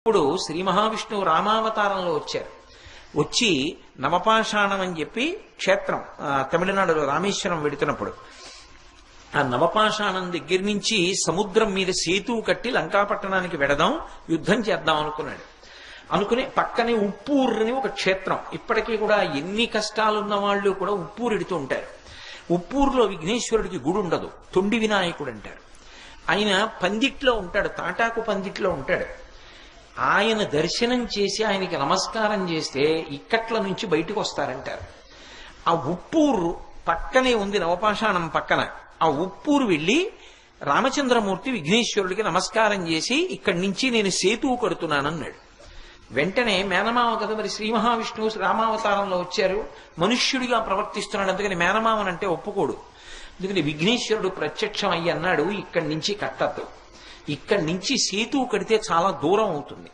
ఇప్పుడు శ్రీ మహావిష్ణువు రామావతారంలో వచ్చారు. వచ్చి నవపాషాణం అని చెప్పి క్షేత్రం తమిళనాడులో రామేశ్వరం వెడుతున్నప్పుడు ఆ నవపాషాణం దగ్గర నుంచి సముద్రం మీద సేతువు కట్టి లంకాపట్టణానికి వెడదాం, యుద్ధం చేద్దాం అనుకున్నాడు. అనుకుని పక్కనే ఉప్పూరుని ఒక క్షేత్రం, ఇప్పటికీ కూడా ఎన్ని కష్టాలున్న వాళ్ళు కూడా ఉప్పూరు ఎడుతూ ఉంటారు. ఉప్పూరులో విఘ్నేశ్వరుడికి గుడి ఉండదు, తొండి వినాయకుడు అంటారు. ఆయన పందిట్లో ఉంటాడు, తాటాకు పందిట్లో ఉంటాడు. ఆయన దర్శనం చేసి ఆయనకి నమస్కారం చేస్తే ఇక్కట్ల నుంచి బయటకు వస్తారంటారు. ఆ ఉప్పూరు పక్కనే ఉంది, నవపాషాణం పక్కన. ఆ ఉప్పూరు వెళ్ళి రామచంద్రమూర్తి విఘ్నేశ్వరుడికి నమస్కారం చేసి ఇక్కడి నుంచి నేను సేతువు కడుతున్నానన్నాడు. వెంటనే మేనమామ కదా మరి, శ్రీ మహావిష్ణువు రామావతారంలో వచ్చారు, మనుష్యుడిగా ప్రవర్తిస్తున్నాడు, అందుకని మేనమామనంటే ఒప్పుకోడు. అందుకని విఘ్నేశ్వరుడు ప్రత్యక్షం అయ్యి అన్నాడు, ఇక్కడి నుంచి కట్టద్దు, ఇక్కడి నుంచి సేతువు కడితే చాలా దూరం అవుతుంది,